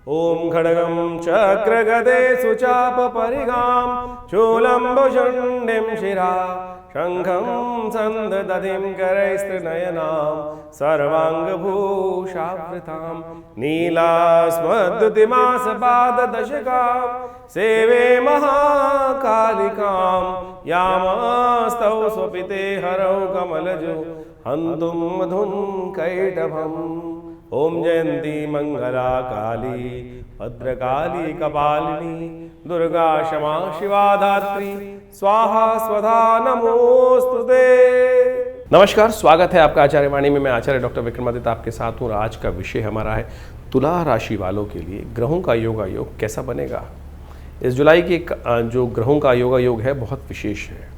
ओम खड्गं चक्रगदे सुचापपरिगां शूलम्बुशुण्डिं शिरा शङ्खं सन्ददधिं करैस्त्रिनयनां सर्वाङ्गभूषावृतां नीलास्मद्युतिमासपाददशकां सेवे महाकालिकां यामास्तौ स्वपिते हरौ कमलजो हन्तुं मधुं कैटभम्। ओम जयंती मंगला काली भद्रकाली कपालिनी दुर्गा क्षमा शिवा धात्री स्वाहा स्वधा नमोस्तुते। नमस्कार, स्वागत है आपका आचार्य वाणी में। मैं आचार्य डॉक्टर विक्रमादित्य आपके साथ हूँ। आज का विषय हमारा है तुला राशि वालों के लिए ग्रहों का योग कैसा बनेगा। इस जुलाई के जो ग्रहों का योग है बहुत विशेष है।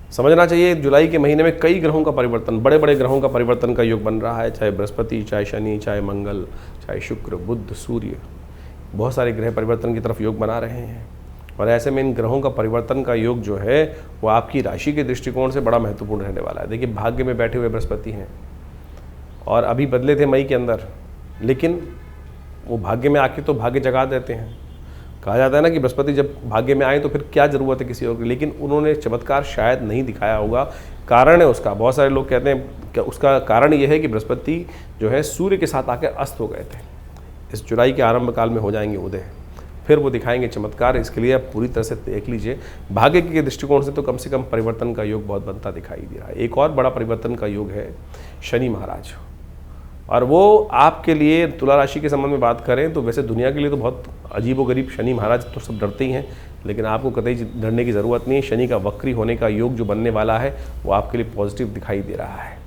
समझना चाहिए जुलाई के महीने में कई ग्रहों का परिवर्तन, बड़े बड़े ग्रहों का परिवर्तन का योग बन रहा है। चाहे बृहस्पति, चाहे शनि, चाहे मंगल, चाहे शुक्र, बुध, सूर्य, बहुत सारे ग्रह परिवर्तन की तरफ योग बना रहे हैं। और ऐसे में इन ग्रहों का परिवर्तन का योग जो है वो आपकी राशि के दृष्टिकोण से बड़ा महत्वपूर्ण रहने वाला है। देखिए, भाग्य में बैठे हुए बृहस्पति हैं और अभी बदले थे मई के अंदर, लेकिन वो भाग्य में आके तो भाग्य जगा देते हैं। कहा जाता है ना कि बृहस्पति जब भाग्य में आए तो फिर क्या ज़रूरत है किसी और की, लेकिन उन्होंने चमत्कार शायद नहीं दिखाया होगा। कारण है उसका, बहुत सारे लोग कहते हैं कि उसका कारण ये है कि बृहस्पति जो है सूर्य के साथ आकर अस्त हो गए थे। इस जुलाई के आरंभ काल में हो जाएंगे उदय, फिर वो दिखाएंगे चमत्कार। इसके लिए आप पूरी तरह से देख लीजिए। भाग्य के दृष्टिकोण से तो कम से कम परिवर्तन का योग बहुत बनता दिखाई दे रहा है। एक और बड़ा परिवर्तन का योग है शनि महाराज, और वो आपके लिए तुला राशि के संबंध में बात करें तो वैसे दुनिया के लिए तो बहुत अजीबोगरीब शनि महाराज तो सब डरते ही हैं, लेकिन आपको कतई डरने की ज़रूरत नहीं है। शनि का वक्री होने का योग जो बनने वाला है वो आपके लिए पॉजिटिव दिखाई दे रहा है।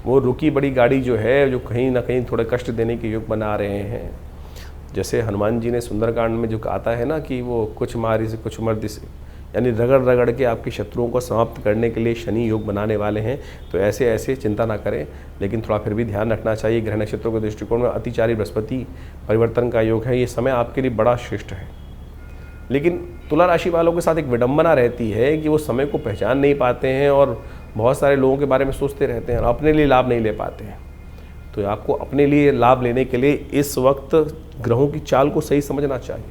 वो रुकी बड़ी गाड़ी जो है, जो कहीं ना कहीं थोड़े कष्ट देने के योग बना रहे हैं। जैसे हनुमान जी ने सुंदरकांड में जो आता है ना कि वो कुछ मारी से कुछ मर्द से, यानी रगड़ रगड़ के आपके शत्रुओं को समाप्त करने के लिए शनि योग बनाने वाले हैं। तो ऐसे ऐसे चिंता ना करें, लेकिन थोड़ा फिर भी ध्यान रखना चाहिए। ग्रह नक्षत्रों के दृष्टिकोण में अतिचारी बृहस्पति परिवर्तन का योग है। ये समय आपके लिए बड़ा श्रेष्ठ है, लेकिन तुला राशि वालों के साथ एक विडंबना रहती है कि वो समय को पहचान नहीं पाते हैं और बहुत सारे लोगों के बारे में सोचते रहते हैं और अपने लिए लाभ नहीं ले पाते हैं। तो आपको अपने लिए लाभ लेने के लिए इस वक्त ग्रहों की चाल को सही समझना चाहिए।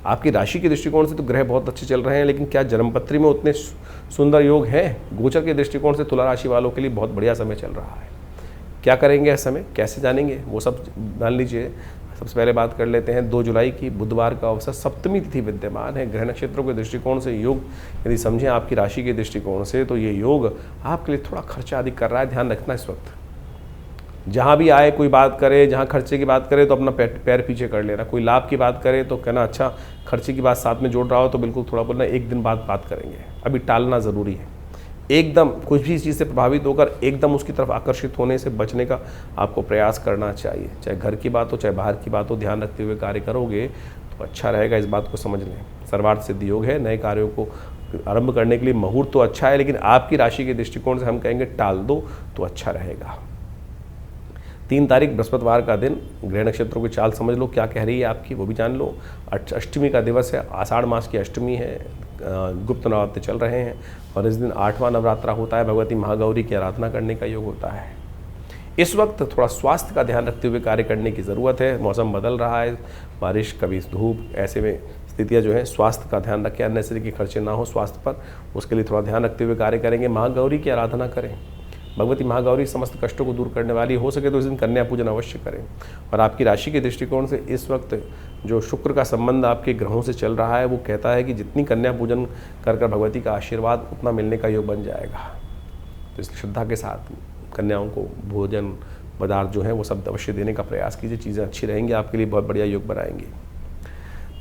आपकी राशि के दृष्टिकोण से तो ग्रह बहुत अच्छे चल रहे हैं, लेकिन क्या जन्मपत्री में उतने सुंदर योग हैं? गोचर के दृष्टिकोण से तुला राशि वालों के लिए बहुत बढ़िया समय चल रहा है। क्या करेंगे इस समय, कैसे जानेंगे, वो सब जान लीजिए। सबसे पहले बात कर लेते हैं 2 जुलाई की, बुधवार का अवसर, सप्तमी तिथि विद्यमान है। ग्रह नक्षत्रों के दृष्टिकोण से योग यदि समझें आपकी राशि के दृष्टिकोण से, तो ये योग आपके लिए थोड़ा खर्चा अधिक कर रहा है। ध्यान रखना इस वक्त जहाँ भी आए कोई बात करे, जहाँ खर्चे की बात करे तो अपना पैर पीछे कर लेना। कोई लाभ की बात करे तो कहना अच्छा, खर्चे की बात साथ में जोड़ रहा हो तो बिल्कुल थोड़ा बोलना एक दिन बाद बात करेंगे, अभी टालना ज़रूरी है। एकदम कुछ भी चीज़ से प्रभावित होकर एकदम उसकी तरफ आकर्षित होने से बचने का आपको प्रयास करना चाहिए। चाहे घर की बात हो, चाहे बाहर की बात हो, ध्यान रखते हुए कार्य करोगे तो अच्छा रहेगा। इस बात को समझ लें। सर्वार्थ सिद्ध योग है। नए कार्यों को आरंभ करने के लिए मुहूर्त तो अच्छा है, लेकिन आपकी राशि के दृष्टिकोण से हम कहेंगे टाल दो तो अच्छा रहेगा। 3 तारीख बृहस्पतिवार का दिन, ग्रह नक्षत्रों की चाल समझ लो क्या कह रही है आपकी, वो भी जान लो। अष्टमी का दिवस है, आषाढ़ मास की अष्टमी है, गुप्त नवरात्र चल रहे हैं और इस दिन 8वां नवरात्रा होता है। भगवती महागौरी की आराधना करने का योग होता है। इस वक्त थोड़ा स्वास्थ्य का ध्यान रखते हुए कार्य करने की ज़रूरत है। मौसम बदल रहा है, बारिश कभी धूप, ऐसे में स्थितियाँ जो है, स्वास्थ्य का ध्यान रखें, अननेसेसरी के खर्चे ना हो स्वास्थ्य पर, उसके लिए थोड़ा ध्यान रखते हुए कार्य करेंगे। महागौरी की आराधना करें। भगवती महागौरी समस्त कष्टों को दूर करने वाली, हो सके तो इस दिन कन्या पूजन अवश्य करें। और आपकी राशि के दृष्टिकोण से इस वक्त जो शुक्र का संबंध आपके ग्रहों से चल रहा है वो कहता है कि जितनी कन्या पूजन कर भगवती का आशीर्वाद उतना मिलने का योग बन जाएगा। तो इस श्रद्धा के साथ कन्याओं को भोजन पदार्थ जो है वो सब अवश्य देने का प्रयास कीजिए। चीज़ें अच्छी रहेंगी, आपके लिए बहुत बढ़िया योग बनाएंगे।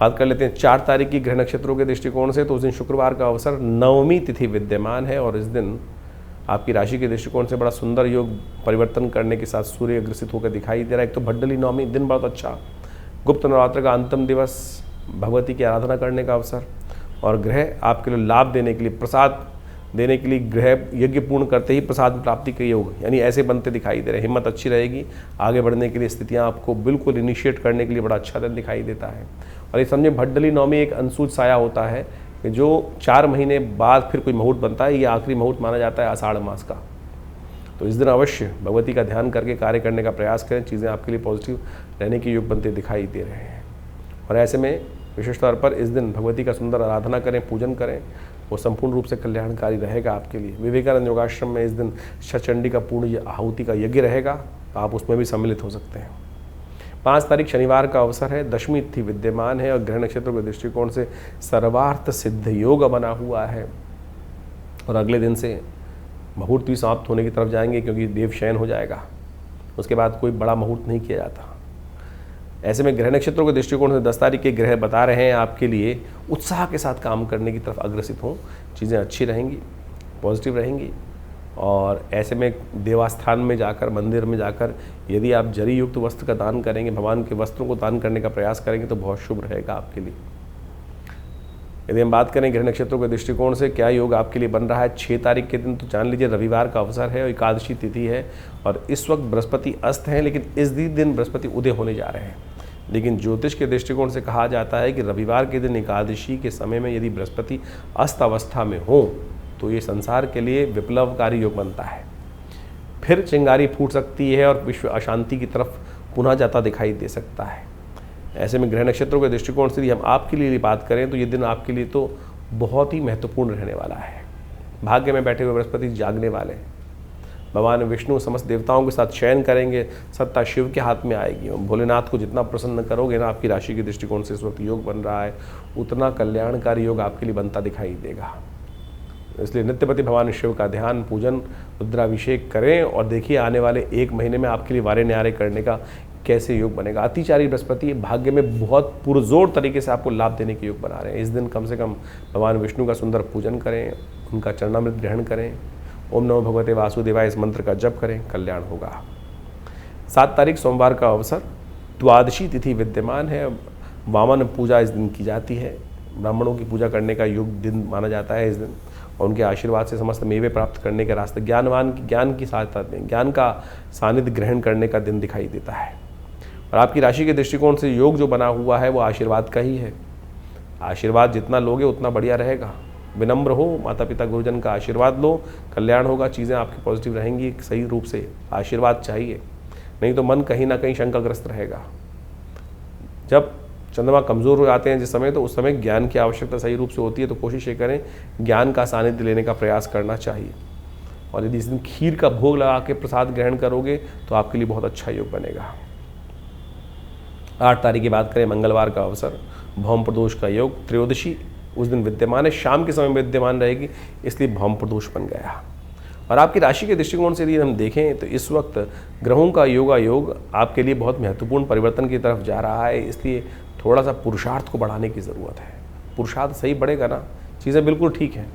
बात कर लेते हैं 4 तारीख की ग्रह नक्षत्रों के दृष्टिकोण से। तो उस दिन शुक्रवार का अवसर, 9वीं तिथि विद्यमान है और इस दिन आपकी राशि के दृष्टिकोण से बड़ा सुंदर योग परिवर्तन करने के साथ सूर्य अग्रसित होकर दिखाई दे रहा है। एक तो भड्डली नवमी, दिन बहुत अच्छा, गुप्त नवरात्र का अंतिम दिवस, भगवती की आराधना करने का अवसर और ग्रह आपके लिए लाभ देने के लिए, प्रसाद देने के लिए, ग्रह यज्ञ पूर्ण करते ही प्रसाद प्राप्ति के योग यानी ऐसे बनते दिखाई दे रहे हैं। हिम्मत अच्छी रहेगी, आगे बढ़ने के लिए स्थितियाँ आपको बिल्कुल इनिशिएट करने के लिए बड़ा अच्छा दिन दिखाई देता है। और ये समझे भड्डली नवमी एक अंशुज साया होता है कि जो 4 महीने बाद फिर कोई मुहूर्त बनता है। ये आखिरी मुहूर्त माना जाता है आषाढ़ मास का। तो इस दिन अवश्य भगवती का ध्यान करके कार्य करने का प्रयास करें, चीज़ें आपके लिए पॉजिटिव रहने के योग बनते दिखाई दे रहे हैं। और ऐसे में विशेष तौर पर इस दिन भगवती का सुंदर आराधना करें, पूजन करें, वो संपूर्ण रूप से कल्याणकारी रहेगा आपके लिए। विवेकानंद योगाश्रम में इस दिन शतचंडी का पूर्ण आहुति का यज्ञ रहेगा, आप उसमें भी सम्मिलित हो सकते हैं। 5 तारीख शनिवार का अवसर है, दशमी तिथि विद्यमान है और ग्रह नक्षत्रों के दृष्टिकोण से सर्वार्थ सिद्ध योग बना हुआ है। और अगले दिन से मुहूर्त भी समाप्त होने की तरफ जाएंगे, क्योंकि देव शयन हो जाएगा। उसके बाद कोई बड़ा मुहूर्त नहीं किया जाता। ऐसे में ग्रह नक्षत्रों के दृष्टिकोण से 10 तारीख के ग्रह बता रहे हैं आपके लिए उत्साह के साथ काम करने की तरफ अग्रसित हों, चीज़ें अच्छी रहेंगी, पॉजिटिव रहेंगी। और ऐसे में देवस्थान में जाकर, मंदिर में जाकर यदि आप जरी युक्त वस्त्र का दान करेंगे, भगवान के वस्त्रों को दान करने का प्रयास करेंगे तो बहुत शुभ रहेगा आपके लिए। यदि हम बात करें ग्रह नक्षत्रों के दृष्टिकोण से क्या योग आपके लिए बन रहा है 6 तारीख के दिन, तो जान लीजिए रविवार का अवसर है और एकादशी तिथि है और इस वक्त बृहस्पति अस्त हैं, लेकिन इस दिन बृहस्पति उदय होने जा रहे हैं। लेकिन ज्योतिष के दृष्टिकोण से कहा जाता है कि रविवार के दिन एकादशी के समय में यदि बृहस्पति अस्त अवस्था में हो तो ये संसार के लिए विप्लवकारी योग बनता है। फिर चिंगारी फूट सकती है और विश्व अशांति की तरफ पुनः जाता दिखाई दे सकता है। ऐसे में ग्रह नक्षत्रों के दृष्टिकोण से यदि हम आपके लिए बात करें तो ये दिन आपके लिए तो बहुत ही महत्वपूर्ण रहने वाला है। भाग्य में बैठे हुए बृहस्पति जागने वाले हैं। भगवान विष्णु समस्त देवताओं के साथ शयन करेंगे, सत्ता शिव के हाथ में आएगी। भोलेनाथ को जितना प्रसन्न करोगे ना, आपकी राशि के दृष्टिकोण से इस वक्त योग बन रहा है, उतना कल्याणकारी योग आपके लिए बनता दिखाई देगा। इसलिए नित्यपति भगवान शिव का ध्यान, पूजन, रुद्राभिषेक करें और देखिए आने वाले 1 महीने में आपके लिए वारे न्यारे करने का कैसे योग बनेगा। अतिचारी बृहस्पति भाग्य में बहुत पुरजोर तरीके से आपको लाभ देने के योग बना रहे हैं। इस दिन कम से कम भगवान विष्णु का सुंदर पूजन करें, उनका चरणामृत ग्रहण करें, ओम नमो भगवते वासुदेवाय इस मंत्र का जप करें, कल्याण होगा। 7 तारीख सोमवार का अवसर, द्वादशी तिथि विद्यमान है। वामन पूजा इस दिन की जाती है। ब्राह्मणों की पूजा करने का योग दिन माना जाता है इस दिन, और उनके आशीर्वाद से समस्त मेवे प्राप्त करने के रास्ते, ज्ञान की सहायता दें, ज्ञान का सानिध्य ग्रहण करने का दिन दिखाई देता है। और आपकी राशि के दृष्टिकोण से योग जो बना हुआ है वो आशीर्वाद का ही है। आशीर्वाद जितना लोगे उतना बढ़िया रहेगा। विनम्र हो, माता पिता गुरुजन का आशीर्वाद लो, कल्याण होगा, चीज़ें आपकी पॉजिटिव रहेंगी। सही रूप से आशीर्वाद चाहिए, नहीं तो मन कहीं ना कहीं शंकाग्रस्त रहेगा। जब चंद्रमा कमज़ोर हो जाते हैं जिस समय, तो उस समय ज्ञान की आवश्यकता सही रूप से होती है। तो कोशिश ये करें ज्ञान का सानिध्य लेने का प्रयास करना चाहिए। और यदि इस दिन खीर का भोग लगा के प्रसाद ग्रहण करोगे तो आपके लिए बहुत अच्छा योग बनेगा। 8 तारीख की बात करें, मंगलवार का अवसर, भौम प्रदोष का योग, त्रयोदशी उस दिन विद्यमान है, शाम के समय में विद्यमान रहेगी, इसलिए भौम प्रदोष बन गया। और आपकी राशि के दृष्टिकोण से यदि हम देखें तो इस वक्त ग्रहों का योग आपके लिए बहुत महत्वपूर्ण परिवर्तन की तरफ जा रहा है। इसलिए थोड़ा सा पुरुषार्थ को बढ़ाने की ज़रूरत है। पुरुषार्थ सही बढ़ेगा ना, चीज़ें बिल्कुल ठीक हैं।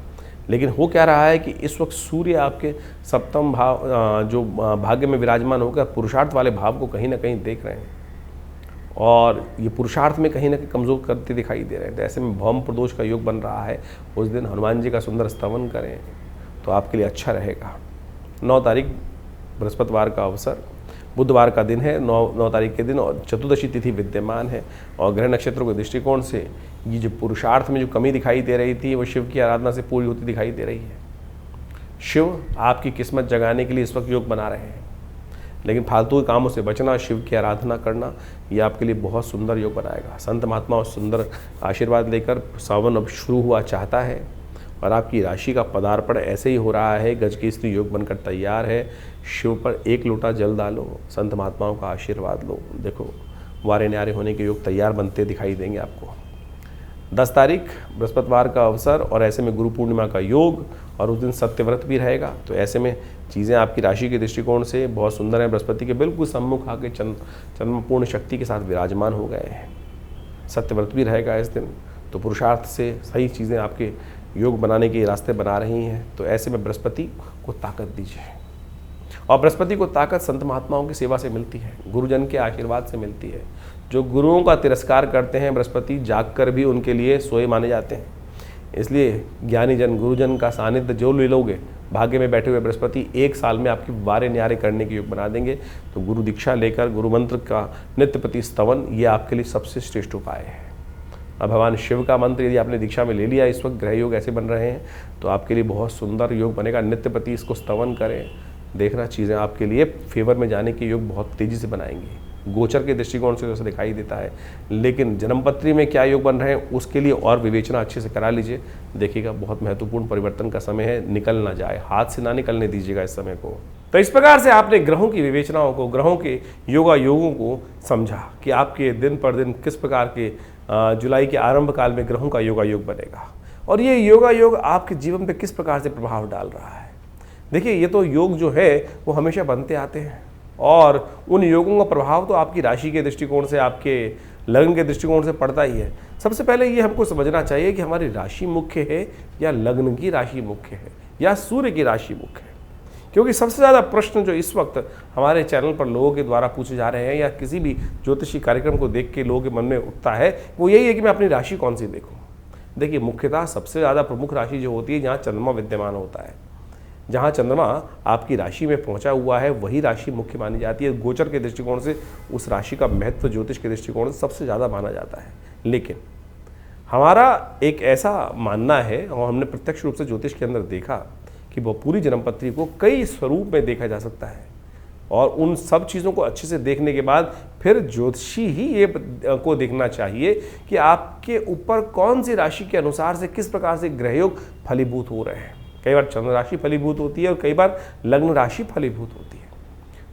लेकिन हो क्या रहा है कि इस वक्त सूर्य आपके सप्तम भाव जो भाग्य में विराजमान होकर पुरुषार्थ वाले भाव को कहीं ना कहीं देख रहे हैं और ये पुरुषार्थ में कहीं ना कहीं कमज़ोर करते दिखाई दे रहे हैं। तो ऐसे में भौम प्रदोष का योग बन रहा है। उस दिन हनुमान जी का सुंदर स्तवन करें तो आपके लिए अच्छा रहेगा। 9 तारीख बृहस्पतिवार का अवसर, बुधवार का दिन है, 9 तारीख के दिन, और चतुर्दशी तिथि विद्यमान है। और ग्रह नक्षत्रों के दृष्टिकोण से ये जो पुरुषार्थ में जो कमी दिखाई दे रही थी वो शिव की आराधना से पूरी होती दिखाई दे रही है। शिव आपकी किस्मत जगाने के लिए इस वक्त योग बना रहे हैं, लेकिन फालतू कामों से बचना, शिव की आराधना करना, ये आपके लिए बहुत सुंदर योग बनाएगा। संत महात्माओं सुंदर आशीर्वाद लेकर सावन अब शुरू हुआ चाहता है और आपकी राशि का पदार्पण ऐसे ही हो रहा है। गजकेसरी योग बनकर तैयार है। शिव पर 1 लोटा जल डालो, संत महात्माओं का आशीर्वाद लो, देखो वारे न्यारे होने के योग तैयार बनते दिखाई देंगे आपको। 10 तारीख बृहस्पतिवार का अवसर और ऐसे में गुरु पूर्णिमा का योग, और उस दिन सत्यव्रत भी रहेगा। तो ऐसे में चीज़ें आपकी राशि के दृष्टिकोण से बहुत सुंदर हैं। बृहस्पति के बिल्कुल सम्मुख आके चंद्रपूर्ण शक्ति के साथ विराजमान हो गए हैं। सत्यव्रत भी रहेगा इस दिन। तो पुरुषार्थ से सही चीज़ें आपके योग बनाने के रास्ते बना रही हैं। तो ऐसे में बृहस्पति को ताकत दीजिए, और बृहस्पति को ताकत संत महात्माओं की सेवा से मिलती है, गुरुजन के आशीर्वाद से मिलती है। जो गुरुओं का तिरस्कार करते हैं बृहस्पति जागकर भी उनके लिए सोए माने जाते हैं। इसलिए ज्ञानी जन, गुरुजन का सानिध्य जो ले लोगे, भाग्य में बैठे हुए बृहस्पति 1 साल में आपकी वारे न्यारे करने के योग बना देंगे। तो गुरु दीक्षा लेकर गुरु मंत्र का नित्यप्रति स्तवन, ये आपके लिए सबसे श्रेष्ठ उपाय है। अब भगवान शिव का मंत्र यदि आपने दीक्षा में ले लिया, इस वक्त ग्रह योग ऐसे बन रहे हैं, तो आपके लिए बहुत सुंदर योग बनेगा। नित्य प्रति इसको स्तवन करें, देखना चीज़ें आपके लिए फेवर में जाने के योग बहुत तेज़ी से बनाएंगी। गोचर के दृष्टिकोण से जैसे दिखाई देता है, लेकिन जन्मपत्री में क्या योग बन रहे हैं उसके लिए और विवेचना अच्छे से करा लीजिए। देखिएगा बहुत महत्वपूर्ण परिवर्तन का समय है, निकल ना जाए, हाथ से ना निकलने दीजिएगा इस समय को। तो इस प्रकार से आपने ग्रहों की विवेचनाओं को, ग्रहों के योगों को समझा कि आपके दिन पर दिन किस प्रकार के जुलाई के आरंभ काल में ग्रहों का योग बनेगा और ये योग आपके जीवन पे किस प्रकार से प्रभाव डाल रहा है। देखिए ये तो योग जो है वो हमेशा बनते आते हैं और उन योगों का प्रभाव तो आपकी राशि के दृष्टिकोण से, आपके लग्न के दृष्टिकोण से पड़ता ही है। सबसे पहले ये हमको समझना चाहिए कि हमारी राशि मुख्य है या लग्न की राशि मुख्य है या सूर्य की राशि मुख्य है। क्योंकि सबसे ज़्यादा प्रश्न जो इस वक्त हमारे चैनल पर लोगों के द्वारा पूछे जा रहे हैं या किसी भी ज्योतिषी कार्यक्रम को देख के लोगों के मन में उठता है वो यही है कि मैं अपनी राशि कौन सी देखूँ। देखिए मुख्यतः सबसे ज़्यादा प्रमुख राशि जो होती है जहाँ चंद्रमा विद्यमान होता है, जहाँ चंद्रमा आपकी राशि में पहुँचा हुआ है वही राशि मुख्य मानी जाती है। गोचर के दृष्टिकोण से उस राशि का महत्व ज्योतिष के दृष्टिकोण से सबसे ज़्यादा माना जाता है। लेकिन हमारा एक ऐसा मानना है और हमने प्रत्यक्ष रूप से ज्योतिष के अंदर देखा कि वो पूरी जन्मपत्री को कई स्वरूप में देखा जा सकता है और उन सब चीज़ों को अच्छे से देखने के बाद फिर ज्योतिषी ही ये को देखना चाहिए कि आपके ऊपर कौन सी राशि के अनुसार से किस प्रकार से ग्रहयोग फलीभूत हो रहे हैं। कई बार चंद्र राशि फलीभूत होती है और कई बार लग्न राशि फलीभूत होती है।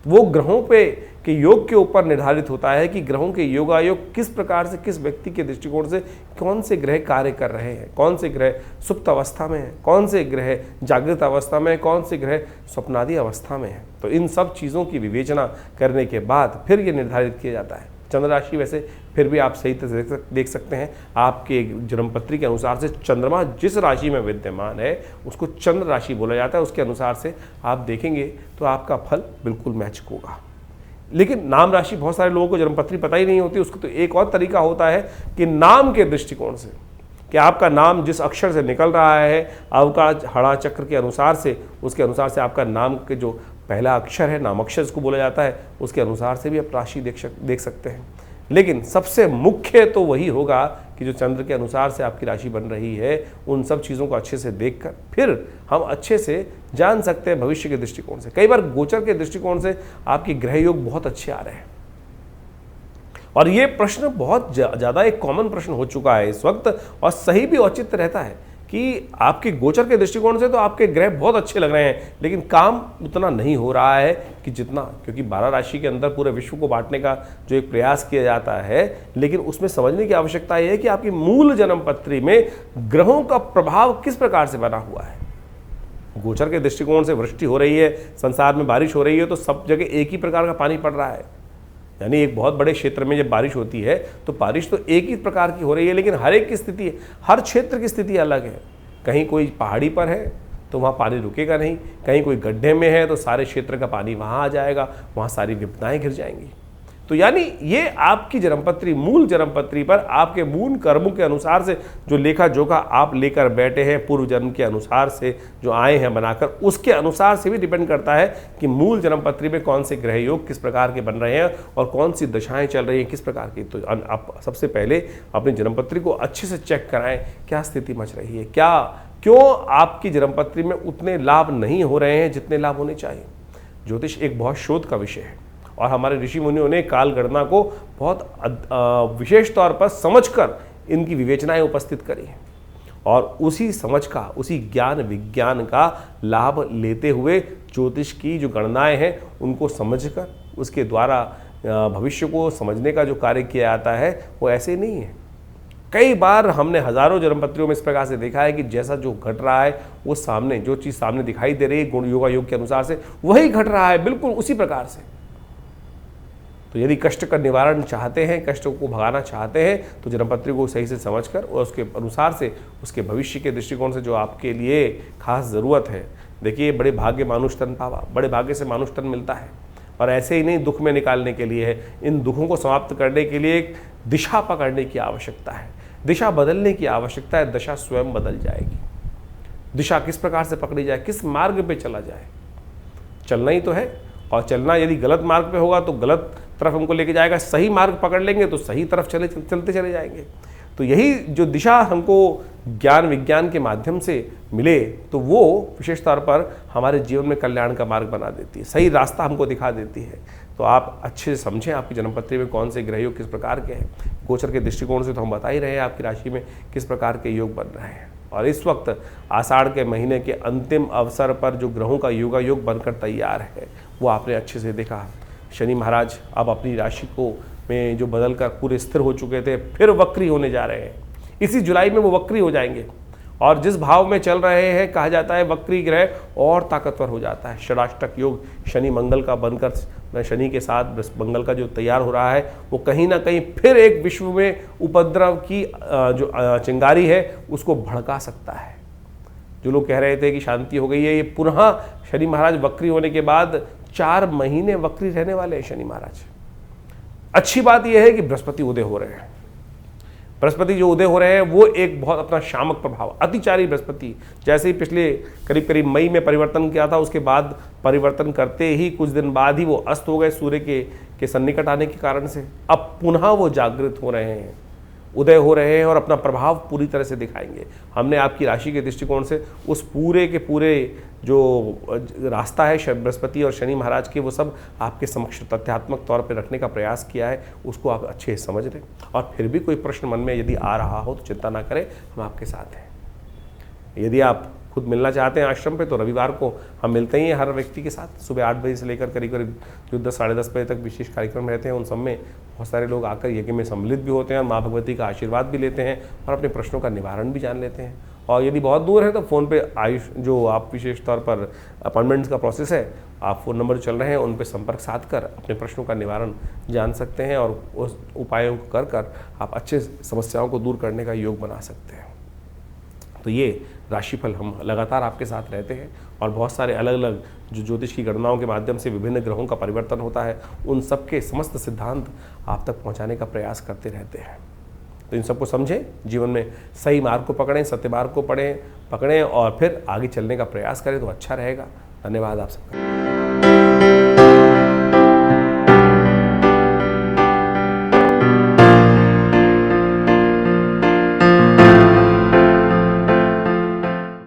वो ग्रहों पे के योग के ऊपर निर्धारित होता है कि ग्रहों के योगायोग किस प्रकार से, किस व्यक्ति के दृष्टिकोण से कौन से ग्रह कार्य कर रहे हैं, कौन से ग्रह सुप्त अवस्था में है, कौन से ग्रह जागृत अवस्था में है, कौन से ग्रह स्वप्नादि अवस्था में है। तो इन सब चीज़ों की विवेचना करने के बाद फिर ये निर्धारित किया जाता है। चंद्र राशि वैसे फिर भी आप सही तरह से देख सकते हैं, आपके जन्मपत्री के अनुसार से चंद्रमा जिस राशि में विद्यमान है उसको चंद्र राशि बोला जाता है। उसके अनुसार से आप देखेंगे तो आपका फल बिल्कुल मैच होगा। लेकिन नाम राशि बहुत सारे लोगों को जन्मपत्री पता ही नहीं होती। उसको तो एक और तरीका होता है कि नाम के दृष्टिकोण से कि आपका नाम जिस अक्षर से निकल रहा है, अवकाश हड़ा चक्र के अनुसार से, उसके अनुसार से आपका नाम के जो पहला अक्षर है, नाम अक्षर जिसको बोला जाता है, उसके अनुसार से भी आप राशि देख सकते हैं। लेकिन सबसे मुख्य तो वही होगा कि जो चंद्र के अनुसार से आपकी राशि बन रही है, उन सब चीज़ों को अच्छे से देखकर फिर हम अच्छे से जान सकते हैं भविष्य के दृष्टिकोण से। कई बार गोचर के दृष्टिकोण से आपके ग्रह योग बहुत अच्छे आ रहे हैं और ये प्रश्न बहुत ज़्यादा एक कॉमन प्रश्न हो चुका है इस वक्त और सही भी औचित्य रहता है कि आपके गोचर के दृष्टिकोण से तो आपके ग्रह बहुत अच्छे लग रहे हैं, लेकिन काम उतना नहीं हो रहा है कि जितना, क्योंकि 12 राशि के अंदर पूरे विश्व को बांटने का जो एक प्रयास किया जाता है, लेकिन उसमें समझने की आवश्यकता यह है कि आपकी मूल जन्मपत्री में ग्रहों का प्रभाव किस प्रकार से बना हुआ है। गोचर के दृष्टिकोण से वृष्टि हो रही है, संसार में बारिश हो रही है, तो सब जगह एक ही प्रकार का पानी पड़ रहा है। यानी एक बहुत बड़े क्षेत्र में जब बारिश होती है तो बारिश तो एक ही प्रकार की हो रही है, लेकिन हर एक की स्थिति, हर क्षेत्र की स्थिति अलग है। कहीं कोई पहाड़ी पर है तो वहाँ पानी रुकेगा नहीं, कहीं कोई गड्ढे में है तो सारे क्षेत्र का पानी वहाँ आ जाएगा, वहाँ सारी विपदाएं घिर जाएंगी। तो यानी ये आपकी जन्मपत्री, मूल जन्मपत्री पर आपके मूल कर्मों के अनुसार से जो लेखा जोखा आप लेकर बैठे हैं, पूर्व जन्म के अनुसार से जो आए हैं बनाकर, उसके अनुसार से भी डिपेंड करता है कि मूल जन्मपत्री में कौन से ग्रह योग किस प्रकार के बन रहे हैं और कौन सी दशाएं चल रही हैं किस प्रकार की। तो आप सबसे पहले अपनी जन्मपत्री को अच्छे से चेक कराएं, क्या स्थिति मच रही है, क्यों आपकी जन्मपत्री में उतने लाभ नहीं हो रहे हैं जितने लाभ होने चाहिए। ज्योतिष एक बहुत शोध का विषय है और हमारे ऋषि मुनियों ने काल गणना को बहुत विशेष तौर पर समझकर इनकी विवेचनाएं उपस्थित करी हैं और उसी समझ का, उसी ज्ञान विज्ञान का लाभ लेते हुए ज्योतिष की जो गणनाएं हैं उनको समझकर उसके द्वारा भविष्य को समझने का जो कार्य किया जाता है वो ऐसे नहीं है। कई बार हमने हजारों जन्मपत्रियों में इस प्रकार से देखा है कि जैसा जो घट रहा है वो सामने, जो चीज़ सामने दिखाई दे रही है गुण योगा योग के अनुसार से वही घट रहा है, बिल्कुल उसी प्रकार से। तो यदि कष्ट का निवारण चाहते हैं, कष्टों को भगाना चाहते हैं, तो जन्मपत्री को सही से समझकर और उसके अनुसार से उसके भविष्य के दृष्टिकोण से जो आपके लिए खास ज़रूरत है। देखिए, बड़े भाग्य मानुष तन पावा, बड़े भाग्य से मानुष तन मिलता है और ऐसे ही नहीं दुख में निकालने के लिए है, इन दुखों को समाप्त करने के लिए एक दिशा पकड़ने की आवश्यकता है, दिशा बदलने की आवश्यकता है। दशा स्वयं बदल जाएगी। दिशा किस प्रकार से पकड़ी जाए, किस मार्ग पे चला जाए, चलना ही तो है। और चलना यदि गलत मार्ग पे होगा तो गलत तरफ हमको लेके जाएगा, सही मार्ग पकड़ लेंगे तो सही तरफ चलते चले जाएंगे। तो यही जो दिशा हमको ज्ञान विज्ञान के माध्यम से मिले तो वो विशेष तौर पर हमारे जीवन में कल्याण का मार्ग बना देती है, सही रास्ता हमको दिखा देती है। तो आप अच्छे से समझें आपकी जन्मपत्री में कौन से ग्रह योग किस प्रकार के हैं। गोचर के दृष्टिकोण से तो हम बता ही रहे हैं आपकी राशि में किस प्रकार के योग बन रहे हैं। और इस वक्त आषाढ़ के महीने के अंतिम अवसर पर जो ग्रहों का योगा योग बनकर तैयार है वो आपने अच्छे से देखा। शनि महाराज अब अपनी राशि को में जो बदल कर पूरे स्थिर हो चुके थे फिर वक्री होने जा रहे हैं। इसी जुलाई में वो वक्री हो जाएंगे और जिस भाव में चल रहे हैं कहा जाता है वक्री ग्रह और ताकतवर हो जाता है। षडाष्टक योग शनि मंगल का बनकर शनि के साथ मंगल का जो तैयार हो रहा है वो कहीं ना कहीं फिर एक विश्व में उपद्रव की जो चिंगारी है उसको भड़का सकता है। जो लोग कह रहे थे कि शांति हो गई है, ये पुनः शनि महाराज वक्री होने के बाद 4 महीने वक्री रहने वाले हैं शनि महाराज। अच्छी बात यह है कि बृहस्पति उदय हो रहे हैं। बृहस्पति जो उदय हो रहे हैं वो एक बहुत अपना शामक प्रभाव, अतिचारी बृहस्पति जैसे ही पिछले करीब करीब मई में परिवर्तन किया था उसके बाद परिवर्तन करते ही कुछ दिन बाद ही वो अस्त हो गए सूर्य के सन्निकट आने के कारण से। अब पुनः वो जागृत हो रहे हैं, उदय हो रहे हैं और अपना प्रभाव पूरी तरह से दिखाएंगे। हमने आपकी राशि के दृष्टिकोण से उस पूरे के पूरे जो रास्ता है बृहस्पति और शनि महाराज के वो सब आपके समक्ष तथ्यात्मक तौर पर रखने का प्रयास किया है, उसको आप अच्छे से समझ लें। और फिर भी कोई प्रश्न मन में यदि आ रहा हो तो चिंता ना करें, हम आपके साथ हैं। यदि आप खुद मिलना चाहते हैं आश्रम पे तो रविवार को हम मिलते ही हैं हर व्यक्ति के साथ। सुबह 8 बजे से लेकर करीब करीब जो 10 साढ़े 10 बजे तक विशेष कार्यक्रम रहते हैं उन सब में बहुत सारे लोग आकर यज्ञ में सम्मिलित भी होते हैं और माँ भगवती का आशीर्वाद भी लेते हैं और अपने प्रश्नों का निवारण भी जान लेते हैं। और यदि बहुत दूर है तो फ़ोन पे आयुष जो आप विशेष तौर पर अपॉइंटमेंट्स का प्रोसेस है, आप फ़ोन नंबर चल रहे हैं उन पर संपर्क साध कर अपने प्रश्नों का निवारण जान सकते हैं और उस उपायों को कर कर आप अच्छे समस्याओं को दूर करने का योग बना सकते हैं। तो ये राशिफल हम लगातार आपके साथ रहते हैं और बहुत सारे अलग अलग जो ज्योतिष की गणनाओं के माध्यम से विभिन्न ग्रहों का परिवर्तन होता है उन सब के समस्त सिद्धांत आप तक पहुंचाने का प्रयास करते रहते हैं। तो इन सबको समझें, जीवन में सही मार्ग को पकड़ें, सत्य मार्ग को पकड़ें और फिर आगे चलने का प्रयास करें तो अच्छा रहेगा। धन्यवाद आप सबका।